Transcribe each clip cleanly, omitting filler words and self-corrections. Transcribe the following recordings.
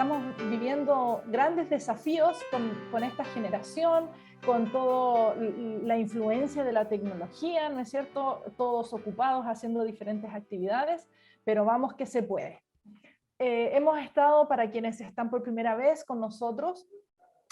estamos viviendo grandes desafíos con esta generación, con toda la influencia de la tecnología, ¿no es cierto? Todos ocupados haciendo diferentes actividades, pero vamos que se puede. Hemos estado, para quienes están por primera vez con nosotros,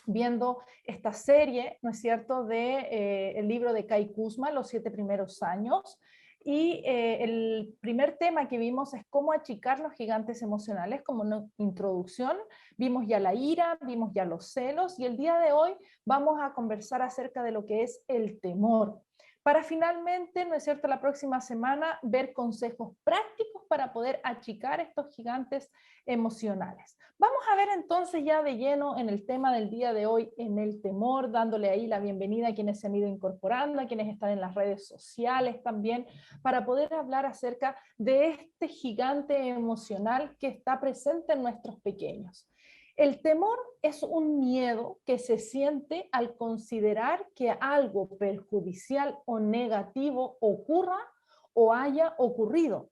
viendo esta serie, ¿no es cierto?, de el libro de Kai Kusma, Los 7 primeros años, y el primer tema que vimos es cómo achicar los gigantes emocionales, como una introducción. Vimos ya la ira, vimos ya los celos, y el día de hoy vamos a conversar acerca de lo que es el temor, para finalmente, ¿no es cierto?, la próxima semana ver consejos prácticos para poder achicar estos gigantes emocionales. Vamos a ver entonces ya de lleno en el tema del día de hoy, en el temor, dándole ahí la bienvenida a quienes se han ido incorporando, a quienes están en las redes sociales también, para poder hablar acerca de este gigante emocional que está presente en nuestros pequeños. El temor es un miedo que se siente al considerar que algo perjudicial o negativo ocurra o haya ocurrido.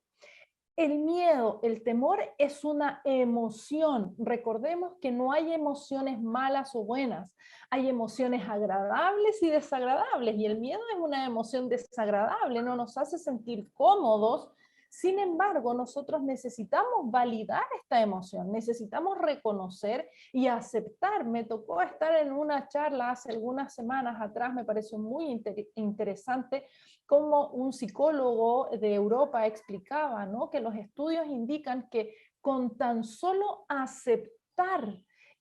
El miedo, el temor es una emoción. Recordemos que no hay emociones malas o buenas. Hay emociones agradables y desagradables, y el miedo es una emoción desagradable, no nos hace sentir cómodos. Sin embargo, nosotros necesitamos validar esta emoción, necesitamos reconocer y aceptar. Me tocó estar en una charla hace algunas semanas atrás, me pareció muy interesante, como un psicólogo de Europa explicaba, ¿no?, que los estudios indican que con tan solo aceptar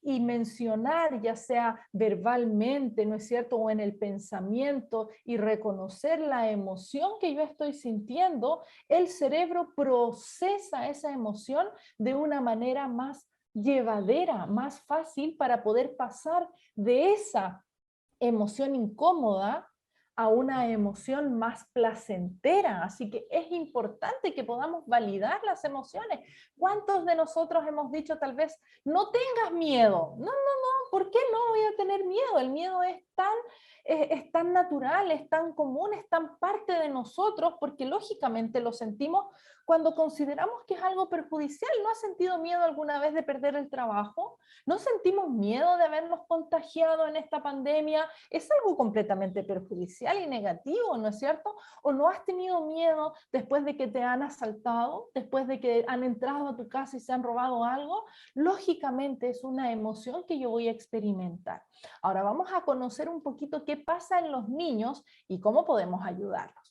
y mencionar, ya sea verbalmente, ¿no es cierto?, o en el pensamiento, y reconocer la emoción que yo estoy sintiendo, el cerebro procesa esa emoción de una manera más llevadera, más fácil, para poder pasar de esa emoción incómoda a una emoción más placentera. Así que es importante que podamos validar las emociones. ¿Cuántos de nosotros hemos dicho tal vez, no tengas miedo? No, ¿por qué no voy a tener miedo? El miedo es tan natural, es tan común, es tan parte de nosotros, porque lógicamente lo sentimos cuando consideramos que es algo perjudicial. ¿No has sentido miedo alguna vez de perder el trabajo? ¿No sentimos miedo de habernos contagiado en esta pandemia? Es algo completamente perjudicial y negativo, ¿no es cierto? ¿O no has tenido miedo después de que te han asaltado, después de que han entrado a tu casa y se han robado algo? Lógicamente es una emoción que yo voy a experimentar. Ahora vamos a conocer un poquito qué pasa en los niños y cómo podemos ayudarlos.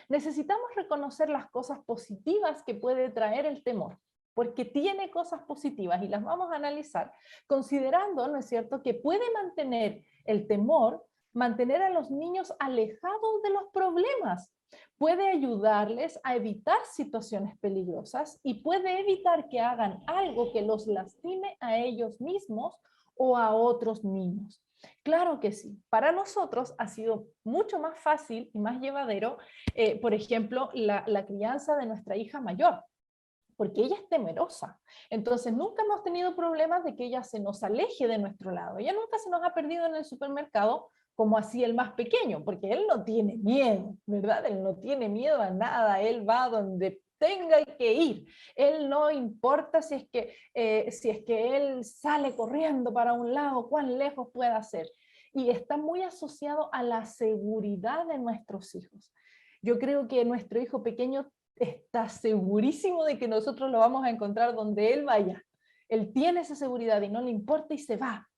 Necesitamos reconocer las cosas positivas que puede traer el temor, porque tiene cosas positivas y las vamos a analizar, considerando, ¿no es cierto?, que puede mantener el temor, mantener a los niños alejados de los problemas, puede ayudarles a evitar situaciones peligrosas y puede evitar que hagan algo que los lastime a ellos mismos o a otros niños. Claro que sí. Para nosotros ha sido mucho más fácil y más llevadero, por ejemplo, la crianza de nuestra hija mayor, porque ella es temerosa. Entonces nunca hemos tenido problemas de que ella se nos aleje de nuestro lado. Ella nunca se nos ha perdido en el supermercado como así el más pequeño, porque él no tiene miedo, ¿verdad? Él no tiene miedo a nada, él va donde tenga que ir. Él no importa si es que él sale corriendo para un lado, cuán lejos pueda ser. Y está muy asociado a la seguridad de nuestros hijos. Yo creo que nuestro hijo pequeño está segurísimo de que nosotros lo vamos a encontrar donde él vaya. Él tiene esa seguridad y no le importa y se va.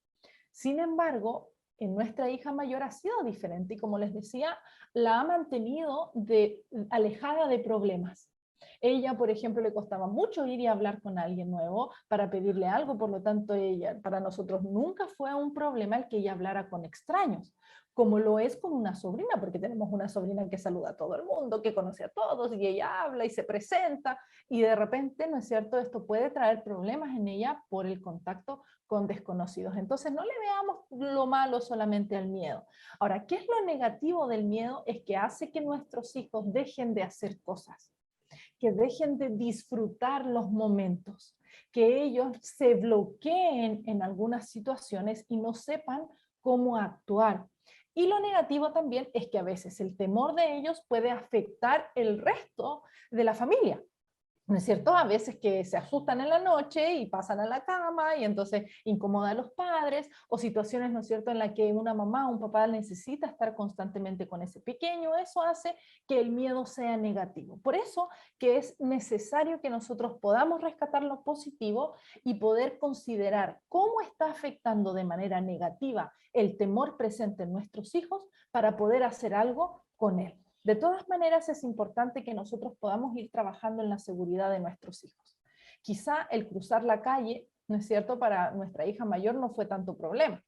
Sin embargo, en nuestra hija mayor ha sido diferente y, como les decía, la ha mantenido alejada de problemas. Ella, por ejemplo, le costaba mucho ir y hablar con alguien nuevo para pedirle algo, por lo tanto, para nosotros nunca fue un problema el que ella hablara con extraños, como lo es con una sobrina, porque tenemos una sobrina que saluda a todo el mundo, que conoce a todos, y ella habla y se presenta, y de repente, ¿no es cierto?, esto puede traer problemas en ella por el contacto con desconocidos. Entonces no le veamos lo malo solamente al miedo. Ahora, ¿qué es lo negativo del miedo? Es que hace que nuestros hijos dejen de hacer cosas, que dejen de disfrutar los momentos, que ellos se bloqueen en algunas situaciones y no sepan cómo actuar. Y lo negativo también es que a veces el temor de ellos puede afectar el resto de la familia. ¿no es cierto? A veces que se asustan en la noche y pasan a la cama y entonces incomoda a los padres, o situaciones, ¿no es cierto?, en la que una mamá o un papá necesita estar constantemente con ese pequeño. Eso hace que el miedo sea negativo. Por eso que es necesario que nosotros podamos rescatar lo positivo y poder considerar cómo está afectando de manera negativa el temor presente en nuestros hijos para poder hacer algo con él. De todas maneras, es importante que nosotros podamos ir trabajando en la seguridad de nuestros hijos. Quizá el cruzar la calle, ¿no es cierto?, para nuestra hija mayor no fue tanto problema,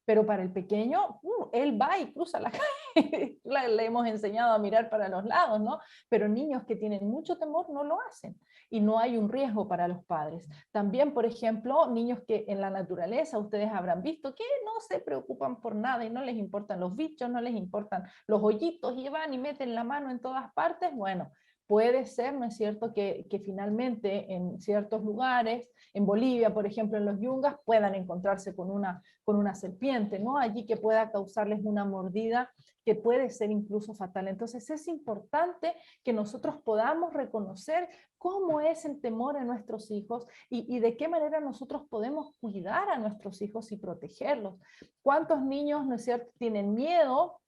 pero para el pequeño, él va y cruza la calle. Le hemos enseñado a mirar para los lados, ¿no? Pero niños que tienen mucho temor no lo hacen y no hay un riesgo para los padres. También, por ejemplo, niños que en la naturaleza ustedes habrán visto que no se preocupan por nada y no les importan los bichos, no les importan los hoyitos y van y meten la mano en todas partes. Bueno, puede ser, ¿no es cierto?, que finalmente en ciertos lugares, en Bolivia, por ejemplo, en los yungas, puedan encontrarse con una serpiente, ¿no? Allí que pueda causarles una mordida que puede ser incluso fatal. Entonces es importante que nosotros podamos reconocer cómo es el temor en nuestros hijos y de qué manera nosotros podemos cuidar a nuestros hijos y protegerlos. ¿Cuántos niños, no es cierto?, tienen miedo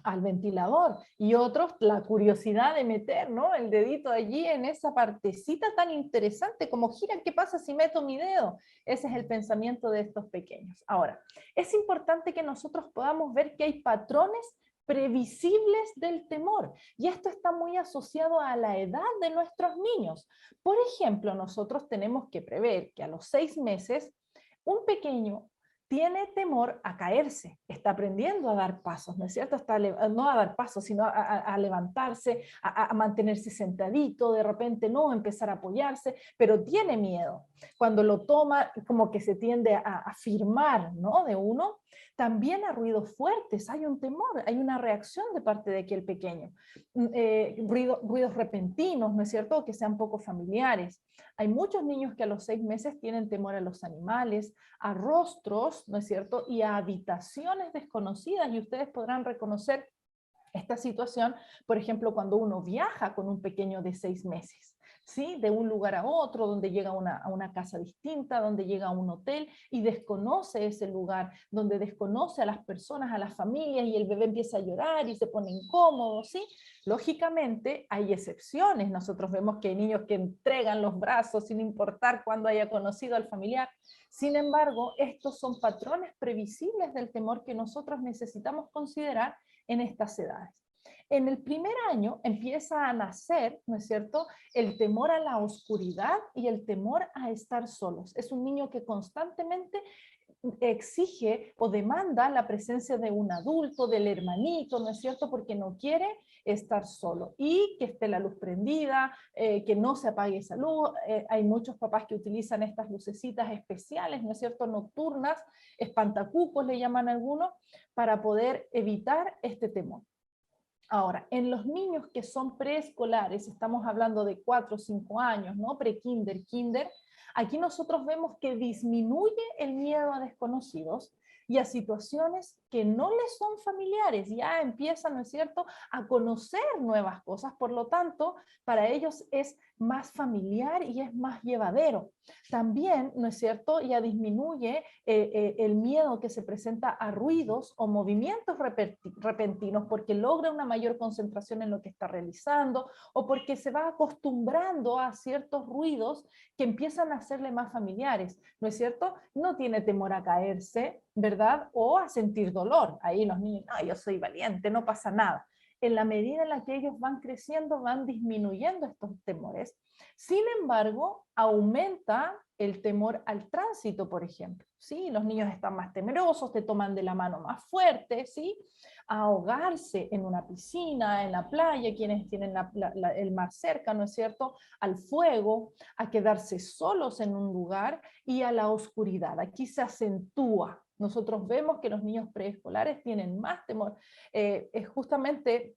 al ventilador y otros la curiosidad de meter, ¿no?, el dedito allí en esa partecita tan interesante como gira, ¿qué pasa si meto mi dedo? Ese es el pensamiento de estos pequeños. Ahora, es importante que nosotros podamos ver que hay patrones previsibles del temor, y esto está muy asociado a la edad de nuestros niños. Por ejemplo, nosotros tenemos que prever que a los 6 meses un pequeño tiene temor a caerse, está aprendiendo a dar pasos, ¿no es cierto? No a dar pasos, sino a levantarse, a mantenerse sentadito, de repente no, empezar a apoyarse, pero tiene miedo. Cuando lo toma, como que se tiende a firmar, ¿no?, de uno. También a ruidos fuertes, hay un temor, hay una reacción de parte de aquel pequeño. Ruidos repentinos, ¿no es cierto?, que sean poco familiares. Hay muchos niños que a los 6 meses tienen temor a los animales, a rostros, ¿no es cierto?, y a habitaciones desconocidas, y ustedes podrán reconocer esta situación, por ejemplo, cuando uno viaja con un pequeño de 6 meses, ¿sí?, de un lugar a otro, donde llega a una casa distinta, donde llega a un hotel y desconoce ese lugar, donde desconoce a las personas, a las familias, y el bebé empieza a llorar y se pone incómodo, ¿sí? Lógicamente hay excepciones. Nosotros vemos que hay niños que entregan los brazos sin importar cuándo haya conocido al familiar. Sin embargo, estos son patrones previsibles del temor que nosotros necesitamos considerar en estas edades. En el primer año empieza a nacer, ¿no es cierto?, el temor a la oscuridad y el temor a estar solos. Es un niño que constantemente exige o demanda la presencia de un adulto, del hermanito, ¿no es cierto?, porque no quiere estar solo, y que esté la luz prendida, que no se apague esa luz. Hay muchos papás que utilizan estas lucecitas especiales, ¿no es cierto?, nocturnas, espantacucos le llaman algunos, para poder evitar este temor. Ahora, en los niños que son preescolares, estamos hablando de 4 o 5 años, ¿no?, pre-kinder, kinder, aquí nosotros vemos que disminuye el miedo a desconocidos y a situaciones que no les son familiares. Ya empiezan, ¿no es cierto?, a conocer nuevas cosas, por lo tanto, para ellos es más familiar y es más llevadero. También, ¿no es cierto?, ya disminuye el miedo que se presenta a ruidos o movimientos repentinos, porque logra una mayor concentración en lo que está realizando, o porque se va acostumbrando a ciertos ruidos que empiezan a hacerle más familiares, ¿no es cierto? No tiene temor a caerse, ¿verdad? O a sentir dolor. Ahí los niños, no, yo soy valiente, no pasa nada. En la medida en la que ellos van creciendo, van disminuyendo estos temores. Sin embargo, aumenta el temor al tránsito, por ejemplo, ¿sí? Los niños están más temerosos, te toman de la mano más fuerte, ¿sí? A ahogarse en una piscina, en la playa, quienes tienen el mar cerca, ¿no es cierto?, al fuego, a quedarse solos en un lugar y a la oscuridad. Aquí se acentúa. Nosotros vemos que los niños preescolares tienen más temor. Es justamente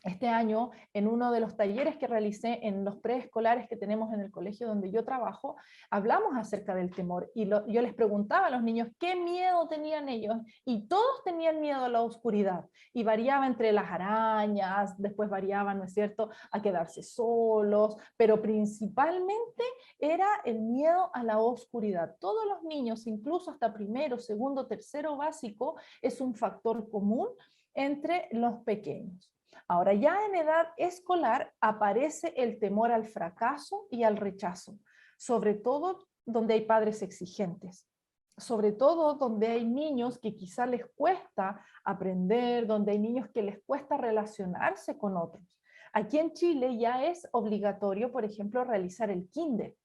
este año, en uno de los talleres que realicé en los preescolares que tenemos en el colegio donde yo trabajo, hablamos acerca del temor y yo les preguntaba a los niños qué miedo tenían ellos y todos tenían miedo a la oscuridad y variaba entre las arañas, después variaba, ¿no es cierto?, a quedarse solos, pero principalmente era el miedo a la oscuridad. Todos los niños, incluso hasta primero, segundo, tercero básico, es un factor común entre los pequeños. Ahora, ya en edad escolar aparece el temor al fracaso y al rechazo, sobre todo donde hay padres exigentes, sobre todo donde hay niños que quizá les cuesta aprender, donde hay niños que les cuesta relacionarse con otros. Aquí en Chile ya es obligatorio, por ejemplo, realizar el kinder,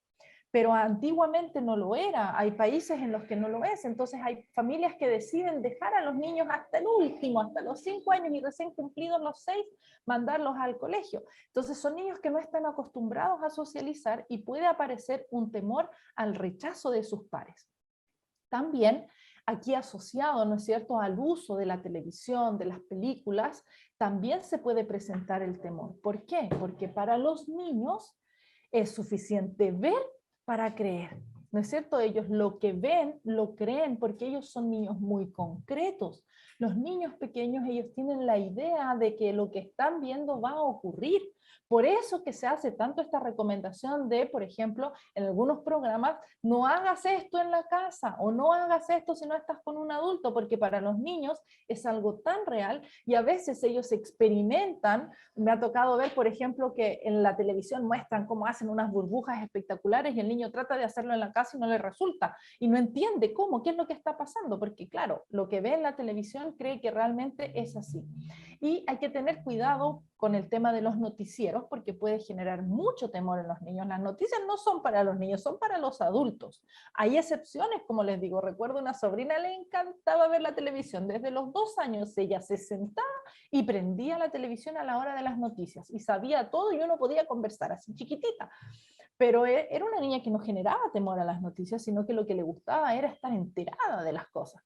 pero antiguamente no lo era, hay países en los que no lo es, entonces hay familias que deciden dejar a los niños hasta el último, hasta los 5 años y recién cumplidos los 6, mandarlos al colegio. Entonces son niños que no están acostumbrados a socializar y puede aparecer un temor al rechazo de sus pares. También aquí asociado, ¿no es cierto?, al uso de la televisión, de las películas, también se puede presentar el temor. ¿Por qué? Porque para los niños es suficiente ver para creer, ¿no es cierto? Ellos lo que ven, lo creen, porque ellos son niños muy concretos. Los niños pequeños, ellos tienen la idea de que lo que están viendo va a ocurrir. Por eso que se hace tanto esta recomendación de, por ejemplo, en algunos programas, no hagas esto en la casa o no hagas esto si no estás con un adulto, porque para los niños es algo tan real y a veces ellos experimentan. Me ha tocado ver, por ejemplo, que en la televisión muestran cómo hacen unas burbujas espectaculares y el niño trata de hacerlo en la casa y no le resulta y no entiende cómo, qué es lo que está pasando, porque claro, lo que ve en la televisión cree que realmente es así. Y hay que tener cuidado con el tema de los noticieros porque puede generar mucho temor en los niños. Las noticias no son para los niños, son para los adultos. Hay excepciones, como les digo, recuerdo una sobrina le encantaba ver la televisión. Desde los 2 años ella se sentaba y prendía la televisión a la hora de las noticias y sabía todo y uno podía conversar así chiquitita. Pero era una niña que no generaba temor a las noticias, sino que lo que le gustaba era estar enterada de las cosas.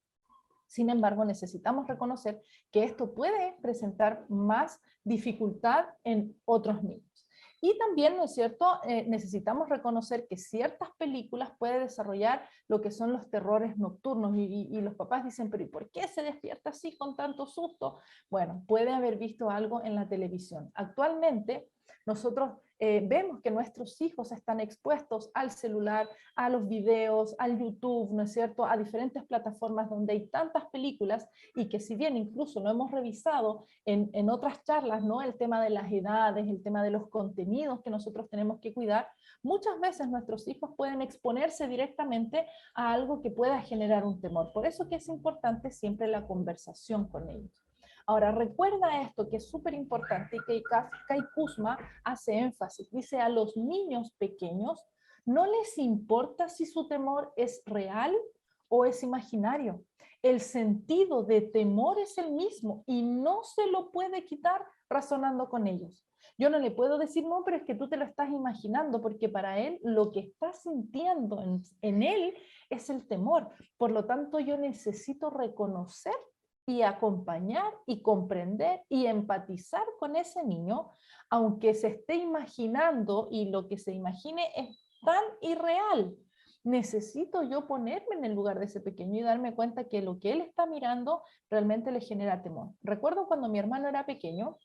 Sin embargo, necesitamos reconocer que esto puede presentar más dificultad en otros niños. Y también, ¿no es cierto?, necesitamos reconocer que ciertas películas pueden desarrollar lo que son los terrores nocturnos y los papás dicen, pero ¿y por qué se despierta así con tanto susto? Bueno, puede haber visto algo en la televisión. Actualmente, nosotros vemos que nuestros hijos están expuestos al celular, a los videos, al YouTube, ¿no es cierto?, a diferentes plataformas donde hay tantas películas y que si bien incluso lo hemos revisado en otras charlas, ¿no?, el tema de las edades, el tema de los contenidos que nosotros tenemos que cuidar, muchas veces nuestros hijos pueden exponerse directamente a algo que pueda generar un temor. Por eso que es importante siempre la conversación con ellos. Ahora, recuerda esto que es súper importante y que Kai Kusma hace énfasis. Dice, a los niños pequeños no les importa si su temor es real o es imaginario. El sentido de temor es el mismo y no se lo puede quitar razonando con ellos. Yo no le puedo decir, no, pero es que tú te lo estás imaginando, porque para él lo que está sintiendo en él es el temor. Por lo tanto, yo necesito reconocer y acompañar y comprender y empatizar con ese niño, aunque se esté imaginando y lo que se imagine es tan irreal. Necesito yo ponerme en el lugar de ese pequeño y darme cuenta que lo que él está mirando realmente le genera temor. Recuerdo cuando mi hermano era pequeño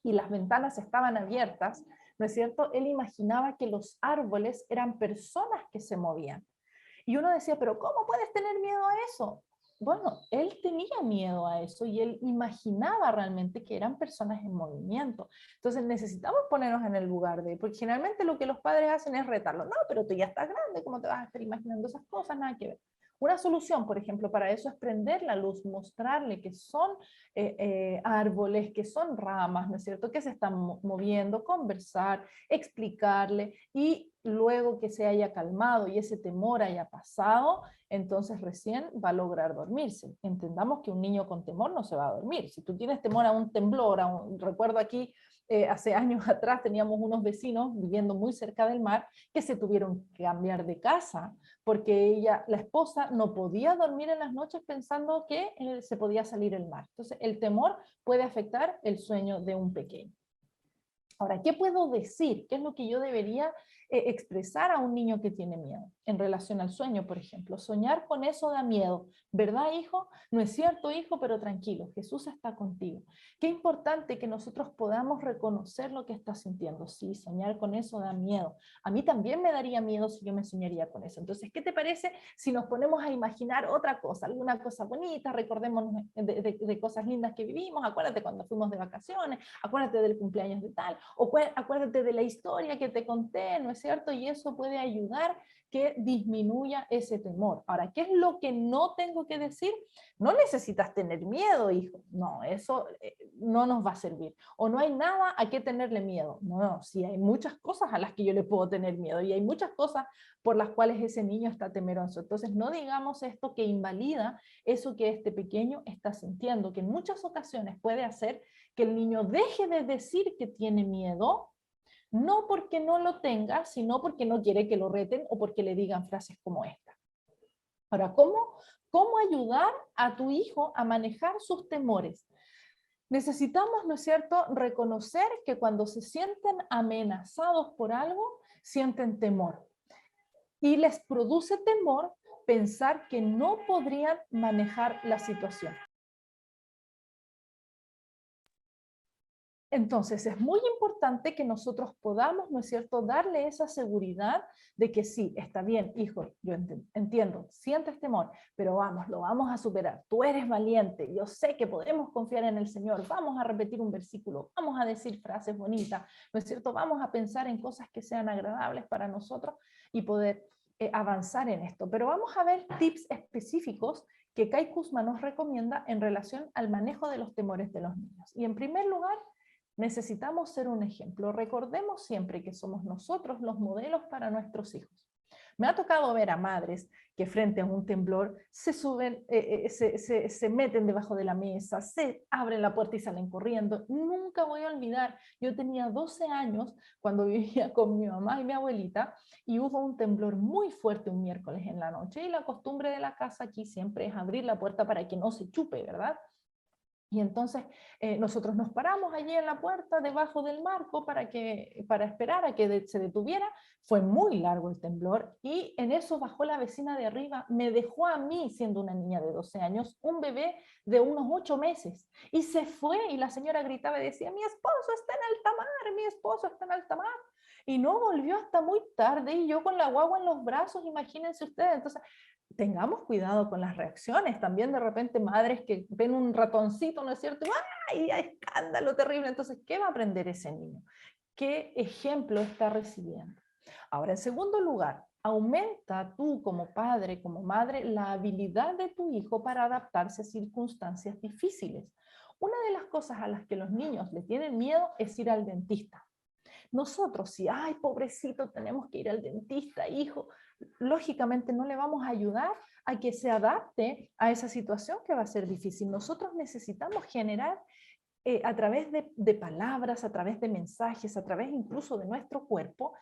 y las ventanas estaban abiertas, ¿no es cierto? Él imaginaba que los árboles eran personas que se movían. Y uno decía, pero ¿cómo puedes tener miedo a eso? Bueno, él tenía miedo a eso y él imaginaba realmente que eran personas en movimiento. Entonces necesitamos ponernos en el lugar de, porque generalmente lo que los padres hacen es retarlo. No, pero tú ya estás grande, ¿cómo te vas a estar imaginando esas cosas? Nada que ver. Una solución, por ejemplo, para eso es prender la luz, mostrarle que son árboles, que son ramas, ¿no es cierto?, que se están moviendo, conversar, explicarle y luego que se haya calmado y ese temor haya pasado, entonces recién va a lograr dormirse. Entendamos que un niño con temor no se va a dormir. Si tú tienes temor a un temblor, recuerdo aquí hace años atrás teníamos unos vecinos viviendo muy cerca del mar que se tuvieron que cambiar de casa porque la esposa, no podía dormir en las noches pensando que se podía salir el mar. Entonces, el temor puede afectar el sueño de un pequeño. Ahora, ¿qué puedo decir? ¿Qué es lo que yo debería expresar a un niño que tiene miedo en relación al sueño, por ejemplo? Soñar con eso da miedo, ¿verdad, hijo? No es cierto, hijo, pero tranquilo, Jesús está contigo. Qué importante que nosotros podamos reconocer lo que está sintiendo. Sí, soñar con eso da miedo. A mí también me daría miedo si yo me soñaría con eso. Entonces, ¿qué te parece si nos ponemos a imaginar otra cosa, alguna cosa bonita? Recordemos de cosas lindas que vivimos. Acuérdate cuando fuimos de vacaciones, acuérdate del cumpleaños de tal, o acuérdate de la historia que te conté, ¿no es cierto? Y eso puede ayudar que disminuya ese temor. Ahora, ¿qué es lo que no tengo que decir? No necesitas tener miedo, hijo. No, eso no nos va a servir. O no hay nada a qué tenerle miedo. No, sí hay muchas cosas a las que yo le puedo tener miedo y hay muchas cosas por las cuales ese niño está temeroso. Entonces, no digamos esto que invalida eso que este pequeño está sintiendo, que en muchas ocasiones puede hacer que el niño deje de decir que tiene miedo, no porque no lo tenga, sino porque no quiere que lo reten o porque le digan frases como esta. Ahora, ¿cómo ayudar a tu hijo a manejar sus temores? Necesitamos, ¿no es cierto?, reconocer que cuando se sienten amenazados por algo, sienten temor. Y les produce temor pensar que no podrían manejar la situación. Entonces, es muy importante que nosotros podamos, ¿no es cierto?, darle esa seguridad de que sí, está bien, hijo, yo entiendo, sientes temor, pero vamos, lo vamos a superar. Tú eres valiente, yo sé que podemos confiar en el Señor, vamos a repetir un versículo, vamos a decir frases bonitas, ¿no es cierto?, vamos a pensar en cosas que sean agradables para nosotros y poder avanzar en esto. Pero vamos a ver tips específicos que Kai Kusma nos recomienda en relación al manejo de los temores de los niños. Y en primer lugar, necesitamos ser un ejemplo. Recordemos siempre que somos nosotros los modelos para nuestros hijos. Me ha tocado ver a madres que frente a un temblor se suben, se meten debajo de la mesa, se abren la puerta y salen corriendo. Nunca voy a olvidar, yo tenía 12 años cuando vivía con mi mamá y mi abuelita y hubo un temblor muy fuerte un miércoles en la noche y la costumbre de la casa aquí siempre es abrir la puerta para que no se chupe, ¿verdad? Y entonces nosotros nos paramos allí en la puerta, debajo del marco, para esperar a que se detuviera. Fue muy largo el temblor y en eso bajó la vecina de arriba, me dejó a mí, siendo una niña de 12 años, un bebé de unos 8 meses. Y se fue y la señora gritaba y decía, mi esposo está en alta mar, mi esposo está en alta mar. Y no volvió hasta muy tarde y yo con la guagua en los brazos, imagínense ustedes. Entonces, tengamos cuidado con las reacciones. También de repente madres que ven un ratoncito, ¿no es cierto? ¡Ay, escándalo terrible! Entonces, ¿qué va a aprender ese niño? ¿Qué ejemplo está recibiendo? Ahora, en segundo lugar, aumenta tú como padre, como madre, la habilidad de tu hijo para adaptarse a circunstancias difíciles. Una de las cosas a las que los niños le tienen miedo es ir al dentista. Nosotros, si, ay, pobrecito, tenemos que ir al dentista, hijo, lógicamente no le vamos a ayudar a que se adapte a esa situación que va a ser difícil. Nosotros necesitamos generar a través de palabras, a través de mensajes, a través incluso de nuestro cuerpo,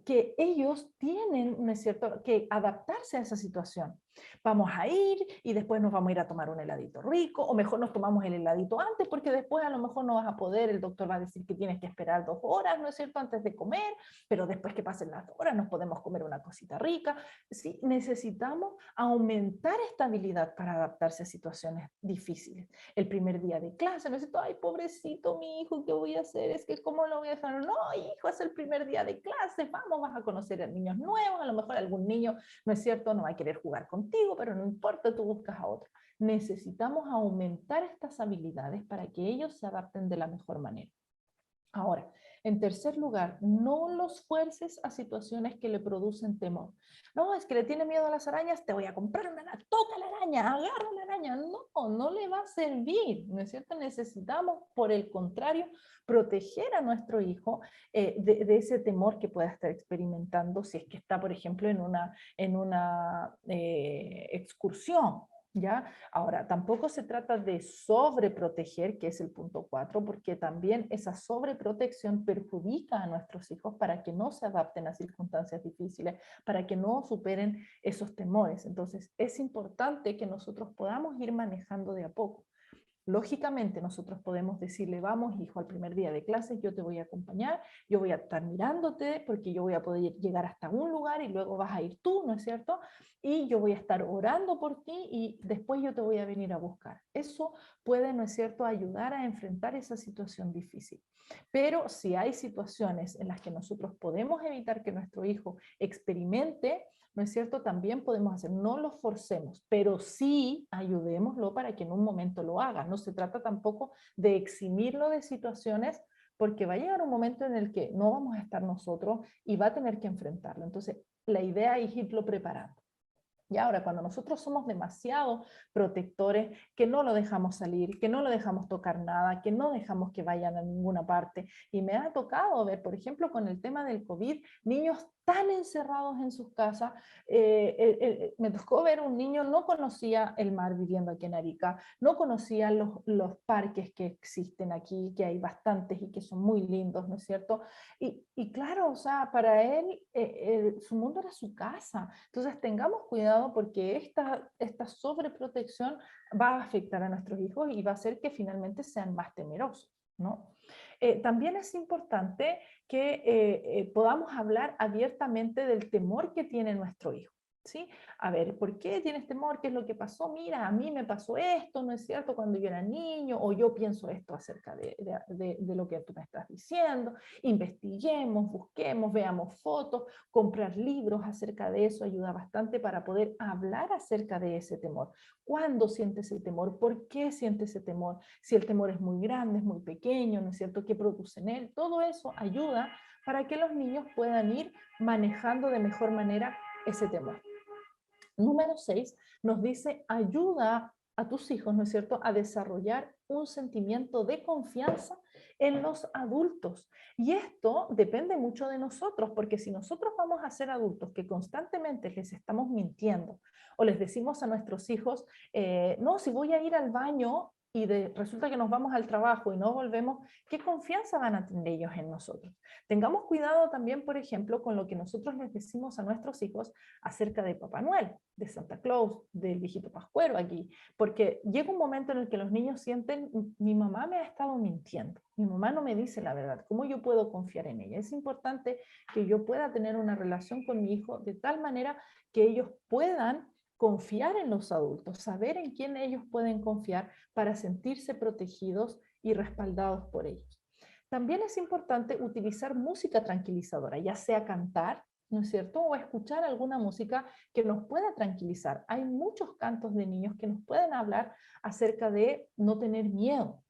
que ellos tienen, ¿no es cierto?, que adaptarse a esa situación. Vamos a ir y después nos vamos a ir a tomar un heladito rico, o mejor nos tomamos el heladito antes, porque después a lo mejor no vas a poder, el doctor va a decir que tienes que esperar 2 horas, ¿no es cierto?, antes de comer, pero después que pasen las horas nos podemos comer una cosita rica. Sí, necesitamos aumentar esta habilidad para adaptarse a situaciones difíciles. El primer día de clase, ¿no es cierto?, ay, pobrecito mi hijo, ¿qué voy a hacer? Es que ¿cómo lo voy a dejar? No, hijo, es el primer día de clase, vamos, vas a conocer a niños nuevos, a lo mejor algún niño, ¿no es cierto?, no va a querer jugar contigo, pero no importa, tú buscas a otro. Necesitamos aumentar estas habilidades para que ellos se adapten de la mejor manera. Ahora, en tercer lugar, no los fuerces a situaciones que le producen temor. No, es que le tiene miedo a las arañas, te voy a comprar una araña, toca la araña, agarra la araña. No, no le va a servir, ¿no es cierto? Necesitamos, por el contrario, proteger a nuestro hijo de ese temor que pueda estar experimentando si es que está, por ejemplo, en una excursión. ¿Ya? Ahora, tampoco se trata de sobreproteger, que es el punto 4, porque también esa sobreprotección perjudica a nuestros hijos para que no se adapten a circunstancias difíciles, para que no superen esos temores. Entonces, es importante que nosotros podamos ir manejando de a poco. Lógicamente nosotros podemos decirle, vamos hijo, al primer día de clases yo te voy a acompañar, yo voy a estar mirándote porque yo voy a poder llegar hasta un lugar y luego vas a ir tú, ¿no es cierto? Y yo voy a estar orando por ti y después yo te voy a venir a buscar. Eso puede, ¿no es cierto?, ayudar a enfrentar esa situación difícil. Pero si hay situaciones en las que nosotros podemos evitar que nuestro hijo experimente, ¿no es cierto? También podemos hacer, no lo forcemos, pero sí ayudémoslo para que en un momento lo haga. No se trata tampoco de eximirlo de situaciones, porque va a llegar un momento en el que no vamos a estar nosotros y va a tener que enfrentarlo. Entonces, la idea es irlo preparando. Y ahora, cuando nosotros somos demasiado protectores, que no lo dejamos salir, que no lo dejamos tocar nada, que no dejamos que vayan a ninguna parte, y me ha tocado ver, por ejemplo, con el tema del COVID, niños tan encerrados en sus casas. Me tocó ver un niño, no conocía el mar viviendo aquí en Arica, no conocía los parques que existen aquí, que hay bastantes y que son muy lindos, ¿no es cierto? Y claro, o sea, para él su mundo era su casa. Entonces tengamos cuidado porque esta sobreprotección va a afectar a nuestros hijos y va a hacer que finalmente sean más temerosos, ¿no? También es importante que podamos hablar abiertamente del temor que tiene nuestro hijo. ¿Sí? A ver, ¿por qué tienes temor? ¿Qué es lo que pasó? Mira, a mí me pasó esto, ¿no es cierto? Cuando yo era niño, o yo pienso esto acerca de lo que tú me estás diciendo. Investiguemos, busquemos, veamos fotos, comprar libros acerca de eso ayuda bastante para poder hablar acerca de ese temor. ¿Cuándo sientes ese temor? ¿Por qué sientes ese temor? Si el temor es muy grande, es muy pequeño, ¿no es cierto? ¿Qué produce en él? Todo eso ayuda para que los niños puedan ir manejando de mejor manera ese temor. Número 6 nos dice, ayuda a tus hijos, ¿no es cierto?, a desarrollar un sentimiento de confianza en los adultos. Y esto depende mucho de nosotros, porque si nosotros vamos a ser adultos que constantemente les estamos mintiendo o les decimos a nuestros hijos, no, si voy a ir al baño y resulta que nos vamos al trabajo y no volvemos, ¿qué confianza van a tener ellos en nosotros? Tengamos cuidado también, por ejemplo, con lo que nosotros les decimos a nuestros hijos acerca de Papá Noel, de Santa Claus, del viejito Pascuero aquí, porque llega un momento en el que los niños sienten, mi mamá me ha estado mintiendo, mi mamá no me dice la verdad, ¿cómo yo puedo confiar en ella? Es importante que yo pueda tener una relación con mi hijo de tal manera que ellos puedan confiar en los adultos, saber en quién ellos pueden confiar para sentirse protegidos y respaldados por ellos. También es importante utilizar música tranquilizadora, ya sea cantar, ¿no es cierto? O escuchar alguna música que nos pueda tranquilizar. Hay muchos cantos de niños que nos pueden hablar acerca de no tener miedo.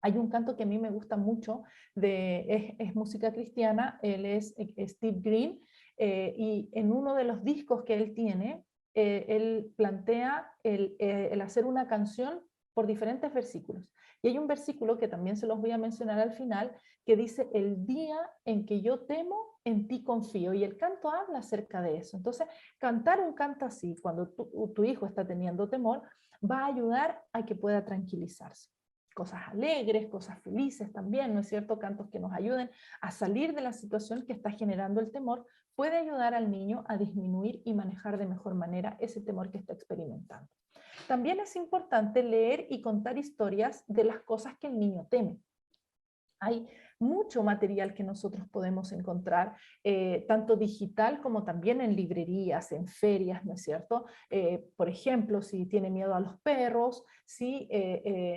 Hay un canto que a mí me gusta mucho, es música cristiana, él es Steve Green, y en uno de los discos que él tiene, él plantea el hacer una canción por diferentes versículos. Y hay un versículo que también se los voy a mencionar al final, que dice, el día en que yo temo, en ti confío. Y el canto habla acerca de eso. Entonces, cantar un canto así, cuando tu hijo está teniendo temor, va a ayudar a que pueda tranquilizarse. Cosas alegres, cosas felices también, ¿no es cierto? Cantos que nos ayuden a salir de la situación que está generando el temor, puede ayudar al niño a disminuir y manejar de mejor manera ese temor que está experimentando. También es importante leer y contar historias de las cosas que el niño teme. Hay mucho material que nosotros podemos encontrar, tanto digital como también en librerías, en ferias, ¿no es cierto? Por ejemplo, si tiene miedo a los perros, sí,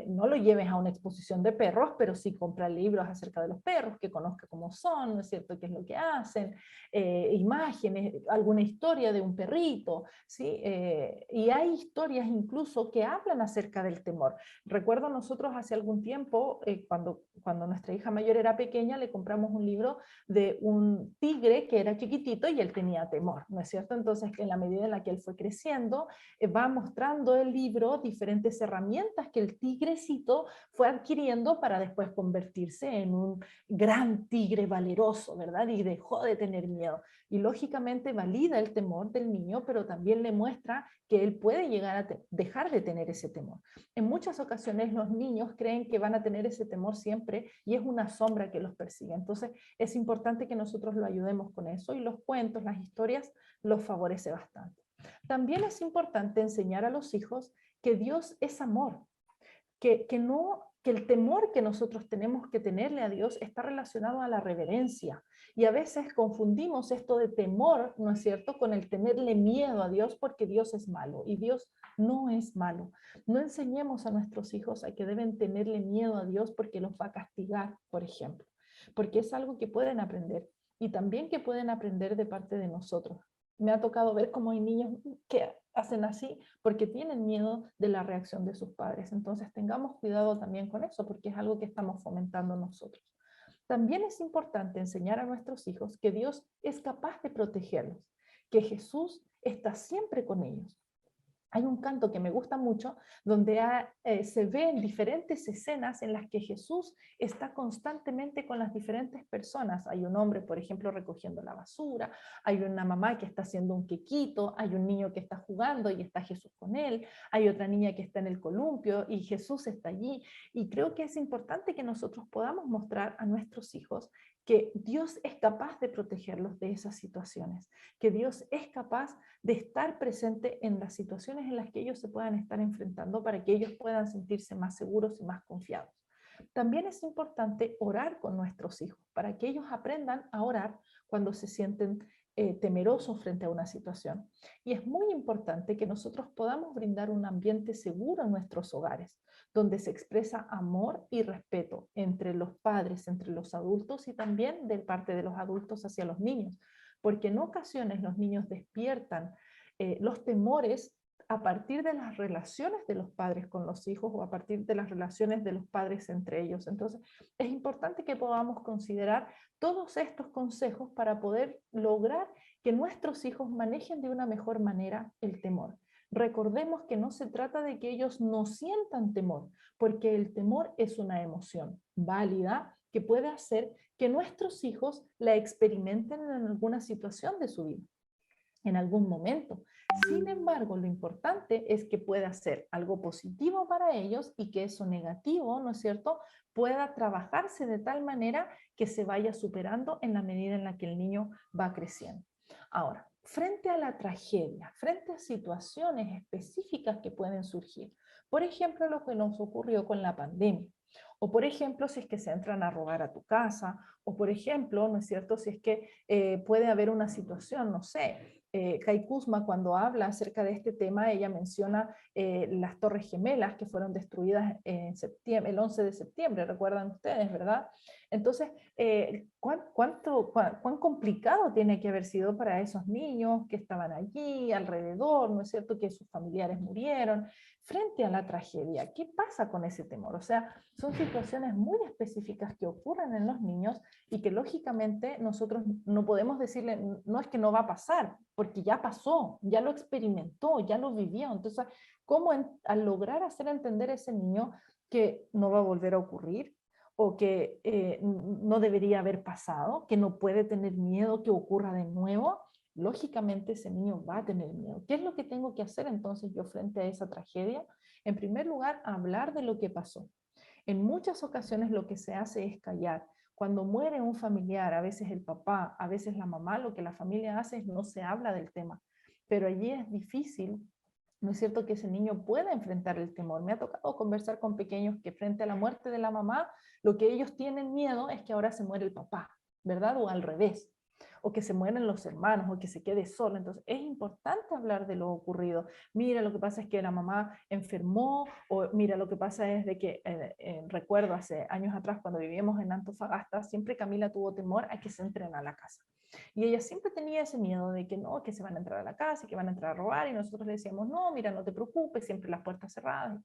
no lo lleves a una exposición de perros, pero sí compra libros acerca de los perros, que conozca cómo son, ¿no es cierto? ¿Qué es lo que hacen? Imágenes, alguna historia de un perrito, ¿sí? Y hay historias incluso que hablan acerca del temor. Recuerdo nosotros hace algún tiempo, cuando nuestra hija mayor era era pequeña le compramos un libro de un tigre que era chiquitito y él tenía temor, ¿no es cierto? Entonces, en la medida en la que él fue creciendo, va mostrando el libro diferentes herramientas que el tigrecito fue adquiriendo para después convertirse en un gran tigre valeroso, ¿verdad? Y dejó de tener miedo. Y lógicamente valida el temor del niño, pero también le muestra que él puede llegar a dejar de tener ese temor. En muchas ocasiones los niños creen que van a tener ese temor siempre y es una sombra que los persigue. Entonces es importante que nosotros lo ayudemos con eso y los cuentos, las historias los favorece bastante. También es importante enseñar a los hijos que Dios es amor, que el temor que nosotros tenemos que tenerle a Dios está relacionado a la reverencia. Y a veces confundimos esto de temor, ¿no es cierto?, con el tenerle miedo a Dios porque Dios es malo. Y Dios no es malo. No enseñemos a nuestros hijos a que deben tenerle miedo a Dios porque los va a castigar, por ejemplo. Porque es algo que pueden aprender. Y también que pueden aprender de parte de nosotros. Me ha tocado ver cómo hay niños que hacen así porque tienen miedo de la reacción de sus padres. Entonces tengamos cuidado también con eso porque es algo que estamos fomentando nosotros. También es importante enseñar a nuestros hijos que Dios es capaz de protegerlos, que Jesús está siempre con ellos. Hay un canto que me gusta mucho donde se ven diferentes escenas en las que Jesús está constantemente con las diferentes personas. Hay un hombre, por ejemplo, recogiendo la basura, hay una mamá que está haciendo un quequito, hay un niño que está jugando y está Jesús con él, hay otra niña que está en el columpio y Jesús está allí. Y creo que es importante que nosotros podamos mostrar a nuestros hijos que Dios es capaz de protegerlos de esas situaciones, que Dios es capaz de estar presente en las situaciones en las que ellos se puedan estar enfrentando para que ellos puedan sentirse más seguros y más confiados. También es importante orar con nuestros hijos para que ellos aprendan a orar cuando se sienten temerosos frente a una situación. Y es muy importante que nosotros podamos brindar un ambiente seguro en nuestros hogares, donde se expresa amor y respeto entre los padres, entre los adultos y también de parte de los adultos hacia los niños, porque en ocasiones los niños despiertan los temores a partir de las relaciones de los padres con los hijos o a partir de las relaciones de los padres entre ellos. Entonces, es importante que podamos considerar todos estos consejos para poder lograr que nuestros hijos manejen de una mejor manera el temor. Recordemos que no se trata de que ellos no sientan temor, porque el temor es una emoción válida que puede hacer que nuestros hijos la experimenten en alguna situación de su vida, en algún momento. Sin embargo, lo importante es que pueda ser algo positivo para ellos y que eso negativo, ¿no es cierto?, pueda trabajarse de tal manera que se vaya superando en la medida en la que el niño va creciendo. Ahora, frente a la tragedia, frente a situaciones específicas que pueden surgir, por ejemplo, lo que nos ocurrió con la pandemia, o por ejemplo, si es que se entran a robar a tu casa, o por ejemplo, ¿no es cierto?, si es que puede haber una situación, no sé, Kai Kusma cuando habla acerca de este tema, ella menciona las Torres Gemelas que fueron destruidas en septiembre, el 11 de septiembre, recuerdan ustedes, ¿verdad? Entonces, ¿cuán complicado tiene que haber sido para esos niños que estaban allí, alrededor, ¿no es cierto?, que sus familiares murieron, frente a la tragedia? ¿Qué pasa con ese temor? O sea, son situaciones muy específicas que ocurren en los niños y que lógicamente nosotros no podemos decirle, no es que no va a pasar, porque ya pasó, ya lo experimentó, ya lo vivió. Entonces, ¿cómo al lograr hacer entender a ese niño que no va a volver a ocurrir? O que no debería haber pasado, que no puede tener miedo que ocurra de nuevo, lógicamente ese niño va a tener miedo. ¿Qué es lo que tengo que hacer entonces yo frente a esa tragedia? En primer lugar, hablar de lo que pasó. En muchas ocasiones lo que se hace es callar. Cuando muere un familiar, a veces el papá, a veces la mamá, lo que la familia hace es no se habla del tema. Pero allí es difícil, ¿no es cierto?, que ese niño pueda enfrentar el temor. Me ha tocado conversar con pequeños que frente a la muerte de la mamá, lo que ellos tienen miedo es que ahora se muere el papá, ¿verdad? O al revés, o que se mueren los hermanos, o que se quede solo. Entonces es importante hablar de lo ocurrido. Mira, lo que pasa es que la mamá enfermó, o mira, lo que pasa es de que, recuerdo hace años atrás cuando vivíamos en Antofagasta, siempre Camila tuvo temor a que se entren a la casa. Y ella siempre tenía ese miedo de que no, que se van a entrar a la casa, que van a entrar a robar, y nosotros le decíamos, no, mira, no te preocupes, siempre las puertas cerradas.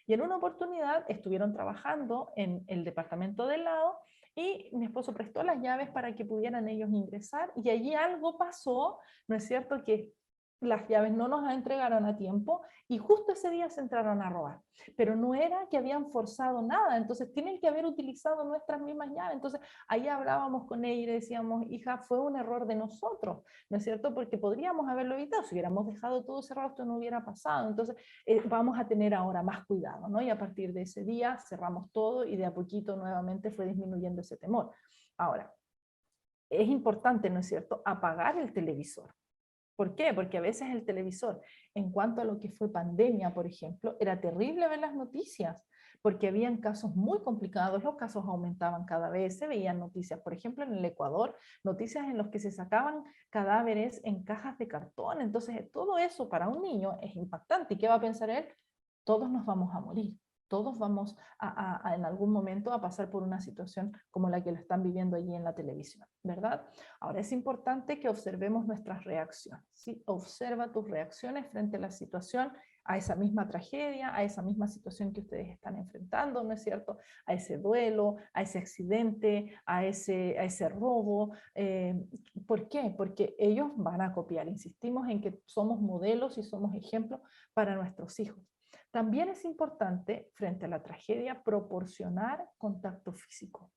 Y en una oportunidad estuvieron trabajando en el departamento del lado y mi esposo prestó las llaves para que pudieran ellos ingresar, y allí algo pasó, ¿no es cierto?, que las llaves no nos las entregaron a tiempo y justo ese día se entraron a robar. Pero no era que habían forzado nada, entonces tienen que haber utilizado nuestras mismas llaves. Entonces ahí hablábamos con ella y decíamos, hija, fue un error de nosotros, ¿no es cierto? Porque podríamos haberlo evitado, si hubiéramos dejado todo cerrado esto no hubiera pasado. Entonces vamos a tener ahora más cuidado, ¿no? Y a partir de ese día cerramos todo y de a poquito nuevamente fue disminuyendo ese temor. Ahora, es importante, ¿no es cierto?, apagar el televisor. ¿Por qué? Porque a veces el televisor, en cuanto a lo que fue pandemia, por ejemplo, era terrible ver las noticias, porque habían casos muy complicados, los casos aumentaban cada vez, se veían noticias, por ejemplo, en el Ecuador, noticias en las que se sacaban cadáveres en cajas de cartón. Entonces, todo eso para un niño es impactante. ¿Y qué va a pensar él? Todos nos vamos a morir. Todos vamos en algún momento a pasar por una situación como la que lo están viviendo allí en la televisión, ¿verdad? Ahora es importante que observemos nuestras reacciones, ¿sí? Observa tus reacciones frente a la situación, a esa misma tragedia, a esa misma situación que ustedes están enfrentando, ¿no es cierto? A ese duelo, a ese accidente, a ese robo. ¿Por qué? Porque ellos van a copiar. Insistimos en que somos modelos y somos ejemplos para nuestros hijos. También es importante, frente a la tragedia, proporcionar contacto físico.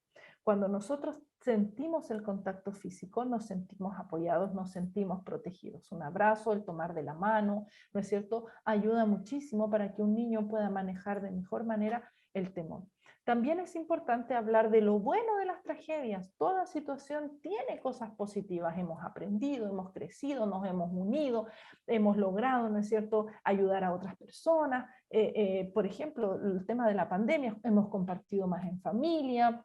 Cuando nosotros sentimos el contacto físico, nos sentimos apoyados, nos sentimos protegidos. Un abrazo, el tomar de la mano, ¿no es cierto?, ayuda muchísimo para que un niño pueda manejar de mejor manera el temor. También es importante hablar de lo bueno de las tragedias. Toda situación tiene cosas positivas. Hemos aprendido, hemos crecido, nos hemos unido, hemos logrado, ¿no es cierto?, ayudar a otras personas. Por ejemplo, el tema de la pandemia, hemos compartido más en familia,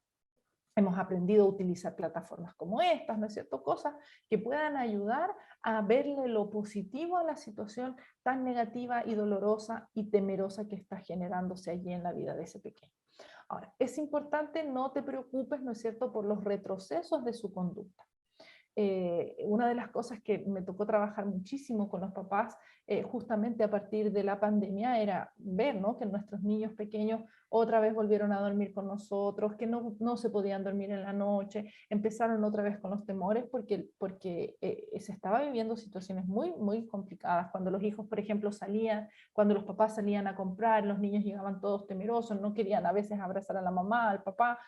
hemos aprendido a utilizar plataformas como estas, ¿no es cierto? Cosas que puedan ayudar a verle lo positivo a la situación tan negativa y dolorosa y temerosa que está generándose allí en la vida de ese pequeño. Ahora, es importante, no te preocupes, ¿no es cierto?, por los retrocesos de su conducta. Una de las cosas que me tocó trabajar muchísimo con los papás, justamente a partir de la pandemia, era ver, ¿no?, que nuestros niños pequeños otra vez volvieron a dormir con nosotros, que no se podían dormir en la noche, empezaron otra vez con los temores porque se estaba viviendo situaciones muy, muy complicadas. Cuando los hijos, por ejemplo, salían, cuando los papás salían a comprar, los niños llegaban todos temerosos, no querían a veces abrazar a la mamá, al papá.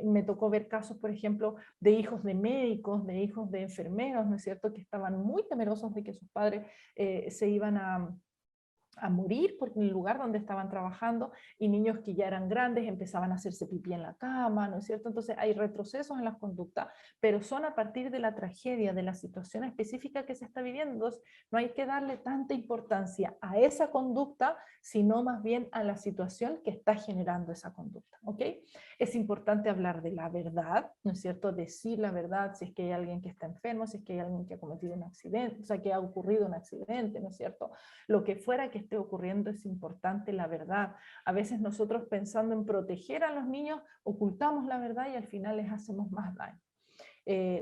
Me tocó ver casos, por ejemplo, de hijos de médicos, de hijos de enfermeros, ¿no es cierto?, que estaban muy temerosos de que sus padres se iban a morir por el lugar donde estaban trabajando, y niños que ya eran grandes empezaban a hacerse pipí en la cama, ¿no es cierto? Entonces hay retrocesos en las conductas, pero son a partir de la tragedia, de la situación específica que se está viviendo. Entonces, no hay que darle tanta importancia a esa conducta, sino más bien a la situación que está generando esa conducta, ¿ok? Es importante hablar de la verdad, ¿no es cierto? Decir la verdad si es que hay alguien que está enfermo, si es que hay alguien que ha cometido un accidente, o sea, que ha ocurrido un accidente, ¿no es cierto? Lo que fuera que esté ocurriendo, es importante la verdad. A veces nosotros, pensando en proteger a los niños, ocultamos la verdad y al final les hacemos más daño.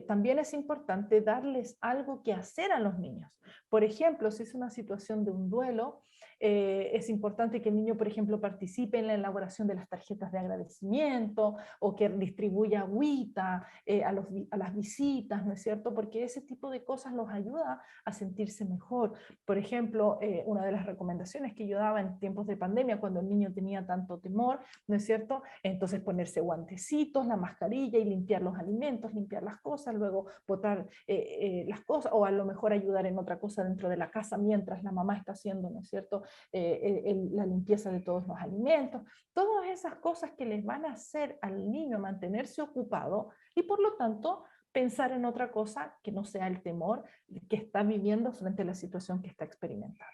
También es importante darles algo que hacer a los niños. Por ejemplo, si es una situación de un duelo, es importante que el niño, por ejemplo, participe en la elaboración de las tarjetas de agradecimiento, o que distribuya agüita a las visitas, ¿no es cierto? Porque ese tipo de cosas los ayuda a sentirse mejor. Por ejemplo, una de las recomendaciones que yo daba en tiempos de pandemia, cuando el niño tenía tanto temor, ¿no es cierto?, entonces ponerse guantecitos, la mascarilla y limpiar los alimentos, limpiar las cosas, luego botar las cosas, o a lo mejor ayudar en otra cosa dentro de la casa mientras la mamá está haciendo, ¿no es cierto?, la limpieza de todos los alimentos. Todas esas cosas que les van a hacer al niño mantenerse ocupado y por lo tanto pensar en otra cosa que no sea el temor que está viviendo frente a la situación que está experimentando.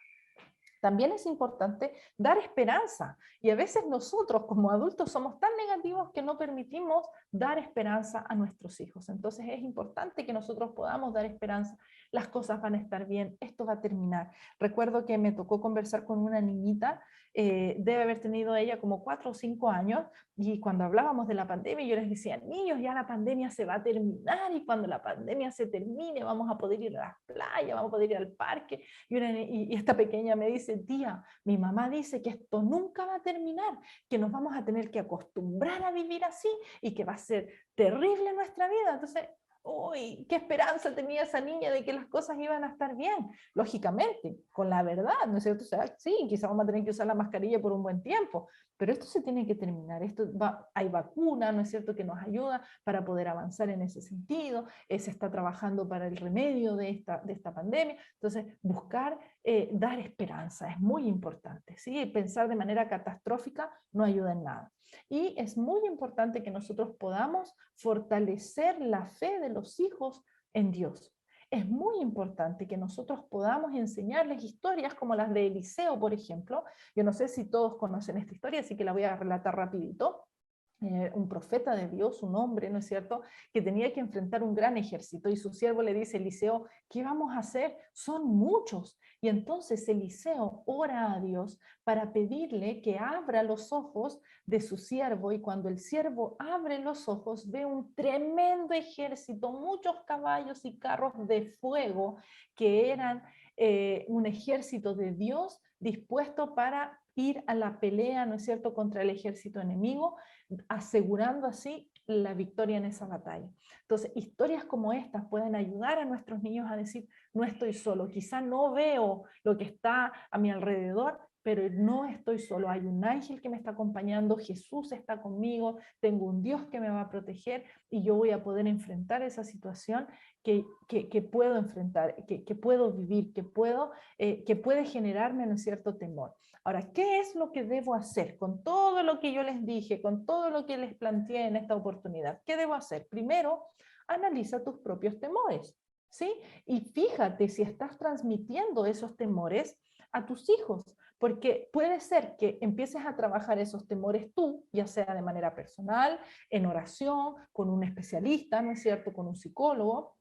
También es importante dar esperanza, y a veces nosotros como adultos somos tan negativos que no permitimos dar esperanza a nuestros hijos. Entonces es importante que nosotros podamos dar esperanza. Las cosas van a estar bien, esto va a terminar. Recuerdo que me tocó conversar con una niñita, debe haber tenido ella como 4 o 5 años, y cuando hablábamos de la pandemia yo les decía, niños, ya la pandemia se va a terminar, y cuando la pandemia se termine vamos a poder ir a las playas, vamos a poder ir al parque. Y esta pequeña me dice, dice, tía, mi mamá dice que esto nunca va a terminar, que nos vamos a tener que acostumbrar a vivir así y que va a ser terrible nuestra vida. Entonces, uy, qué esperanza tenía esa niña de que las cosas iban a estar bien. Lógicamente, con la verdad, ¿no es cierto? O sea, sí, quizás vamos a tener que usar la mascarilla por un buen tiempo, pero esto se tiene que terminar. Hay vacuna, ¿no es cierto?, que nos ayuda para poder avanzar en ese sentido. Se está trabajando para el remedio de esta pandemia. Entonces, buscar dar esperanza es muy importante, ¿sí? Pensar de manera catastrófica no ayuda en nada. Y es muy importante que nosotros podamos fortalecer la fe de los hijos en Dios. Es muy importante que nosotros podamos enseñarles historias como las de Eliseo, por ejemplo. Yo no sé si todos conocen esta historia, así que la voy a relatar rapidito. Un profeta de Dios, un hombre, ¿no es cierto?, que tenía que enfrentar un gran ejército, y su siervo le dice, Eliseo, ¿qué vamos a hacer? Son muchos. Y entonces Eliseo ora a Dios para pedirle que abra los ojos de su siervo, y cuando el siervo abre los ojos, ve un tremendo ejército, muchos caballos y carros de fuego, que eran un ejército de Dios dispuesto para ir a la pelea, ¿no es cierto?, contra el ejército enemigo, asegurando así la victoria en esa batalla. Entonces, historias como estas pueden ayudar a nuestros niños a decir, no estoy solo, quizá no veo lo que está a mi alrededor, pero no estoy solo, hay un ángel que me está acompañando, Jesús está conmigo, tengo un Dios que me va a proteger, y yo voy a poder enfrentar esa situación que puedo enfrentar, que puedo vivir, que puede generarme un cierto temor. Ahora, ¿qué es lo que debo hacer con todo lo que yo les dije, con todo lo que les planteé en esta oportunidad? ¿Qué debo hacer? Primero, analiza tus propios temores, ¿sí? Y fíjate si estás transmitiendo esos temores a tus hijos, porque puede ser que empieces a trabajar esos temores tú, ya sea de manera personal, en oración, con un especialista, ¿no es cierto?, con un psicólogo,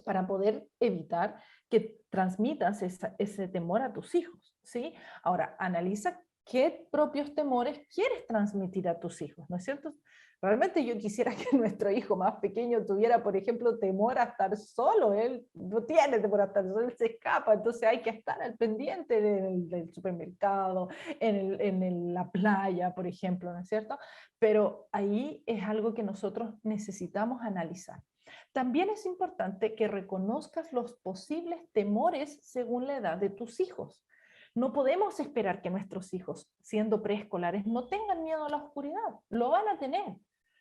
para poder evitar que transmitas ese temor a tus hijos, ¿sí? Ahora, analiza qué propios temores quieres transmitir a tus hijos, ¿no es cierto? Realmente yo quisiera que nuestro hijo más pequeño tuviera, por ejemplo, temor a estar solo. Él no tiene temor a estar solo, él se escapa, entonces hay que estar al pendiente del supermercado, la playa, por ejemplo, ¿no es cierto? Pero ahí es algo que nosotros necesitamos analizar. También es importante que reconozcas los posibles temores según la edad de tus hijos. No podemos esperar que nuestros hijos, siendo preescolares, no tengan miedo a la oscuridad. Lo van a tener,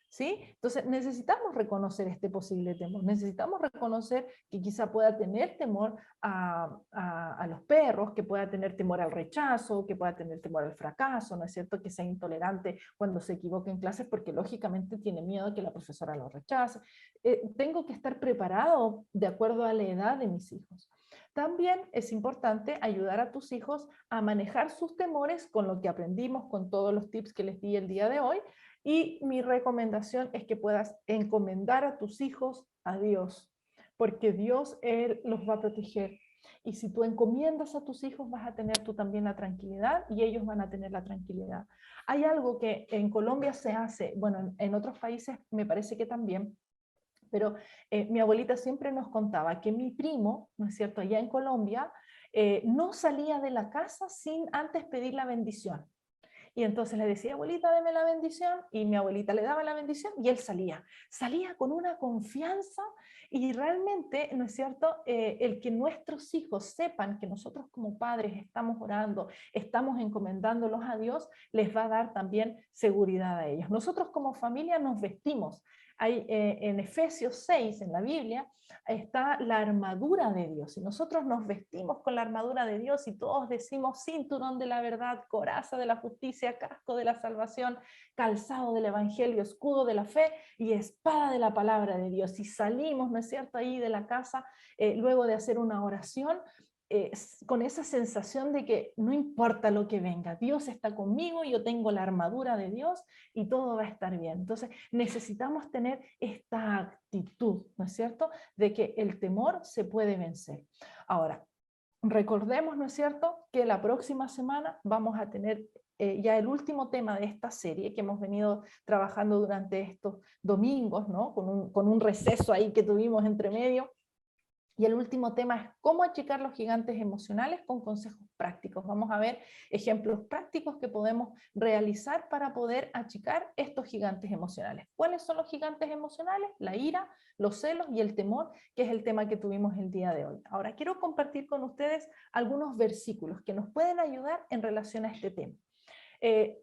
¿sí? Entonces necesitamos reconocer este posible temor. Necesitamos reconocer que quizá pueda tener temor a los perros, que pueda tener temor al rechazo, que pueda tener temor al fracaso, ¿no es cierto? Que sea intolerante cuando se equivoque en clases, porque lógicamente tiene miedo a que la profesora lo rechace. Tengo que estar preparado de acuerdo a la edad de mis hijos. También es importante ayudar a tus hijos a manejar sus temores con lo que aprendimos, con todos los tips que les di el día de hoy. Y mi recomendación es que puedas encomendar a tus hijos a Dios, porque Dios, Él los va a proteger. Y si tú encomiendas a tus hijos, vas a tener tú también la tranquilidad, y ellos van a tener la tranquilidad. Hay algo que en Colombia se hace, bueno, en otros países me parece que también, pero mi abuelita siempre nos contaba que mi primo, ¿no es cierto?, allá en Colombia, no salía de la casa sin antes pedir la bendición. Y entonces le decía, abuelita, deme la bendición, y mi abuelita le daba la bendición, y él salía con una confianza, y realmente, ¿no es cierto?, el que nuestros hijos sepan que nosotros como padres estamos orando, estamos encomendándolos a Dios, les va a dar también seguridad a ellos. Nosotros como familia nos vestimos. Hay, en Efesios 6, en la Biblia, está la armadura de Dios, y nosotros nos vestimos con la armadura de Dios, y todos decimos cinturón de la verdad, coraza de la justicia, casco de la salvación, calzado del evangelio, escudo de la fe y espada de la palabra de Dios. Y salimos, ¿no es cierto?, ahí de la casa, luego de hacer una oración, con esa sensación de que no importa lo que venga, Dios está conmigo, yo tengo la armadura de Dios y todo va a estar bien. Entonces necesitamos tener esta actitud, ¿no es cierto?, de que el temor se puede vencer. Ahora, recordemos, ¿no es cierto?, que la próxima semana vamos a tener ya el último tema de esta serie que hemos venido trabajando durante estos domingos, ¿no?, con un receso ahí que tuvimos entre medio. Y el último tema es cómo achicar los gigantes emocionales con consejos prácticos. Vamos a ver ejemplos prácticos que podemos realizar para poder achicar estos gigantes emocionales. ¿Cuáles son los gigantes emocionales? La ira, los celos y el temor, que es el tema que tuvimos el día de hoy. Ahora quiero compartir con ustedes algunos versículos que nos pueden ayudar en relación a este tema.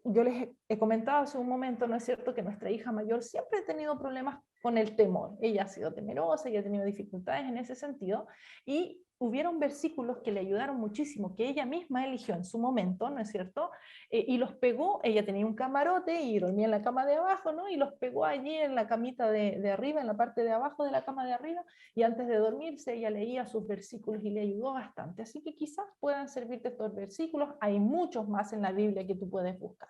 Yo les he comentado hace un momento, ¿no es cierto?, que nuestra hija mayor siempre ha tenido problemas con el temor. Ella ha sido temerosa y ha tenido dificultades en ese sentido, y hubieron versículos que le ayudaron muchísimo, que ella misma eligió en su momento, ¿no es cierto?, y los pegó. Ella tenía un camarote y dormía en la cama de abajo, ¿no?, y los pegó allí en la camita de arriba, en la parte de abajo de la cama de arriba, y antes de dormirse ella leía sus versículos y le ayudó bastante. Así que quizás puedan servirte estos versículos. Hay muchos más en la Biblia que tú puedes buscar.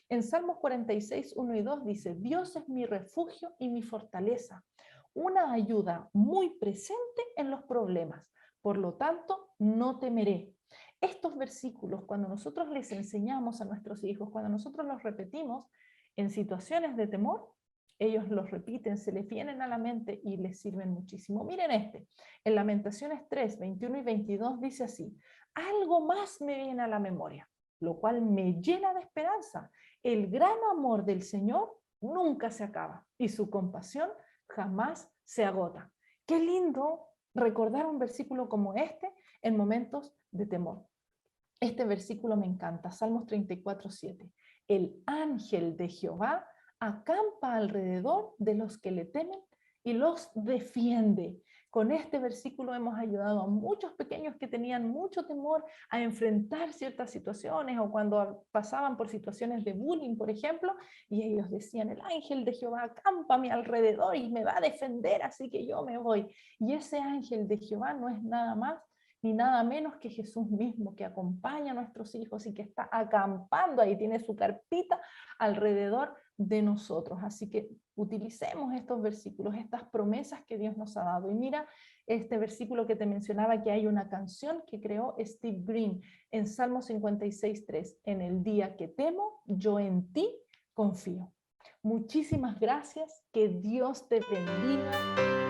En Salmos 46, 1 y 2 dice: Dios es mi refugio y mi fortaleza, una ayuda muy presente en los problemas. Por lo tanto, no temeré. Estos versículos, cuando nosotros les enseñamos a nuestros hijos, cuando nosotros los repetimos en situaciones de temor, ellos los repiten, se les vienen a la mente y les sirven muchísimo. Miren este, en Lamentaciones 3, 21 y 22 dice así: algo más me viene a la memoria, lo cual me llena de esperanza. El gran amor del Señor nunca se acaba y su compasión jamás se agota. Qué lindo recordar un versículo como este en momentos de temor. Este versículo me encanta, Salmos 34, 7. El ángel de Jehová acampa alrededor de los que le temen y los defiende. Con este versículo hemos ayudado a muchos pequeños que tenían mucho temor a enfrentar ciertas situaciones, o cuando pasaban por situaciones de bullying, por ejemplo, y ellos decían: el ángel de Jehová acampa a mi alrededor y me va a defender, así que yo me voy. Y ese ángel de Jehová no es nada más ni nada menos que Jesús mismo, que acompaña a nuestros hijos y que está acampando ahí, tiene su carpita alrededor de nosotros. Así que utilicemos estos versículos, estas promesas que Dios nos ha dado. Y mira este versículo que te mencionaba, que hay una canción que creó Steve Green en Salmo 56:3. En el día que temo, yo en ti confío. Muchísimas gracias, que Dios te bendiga.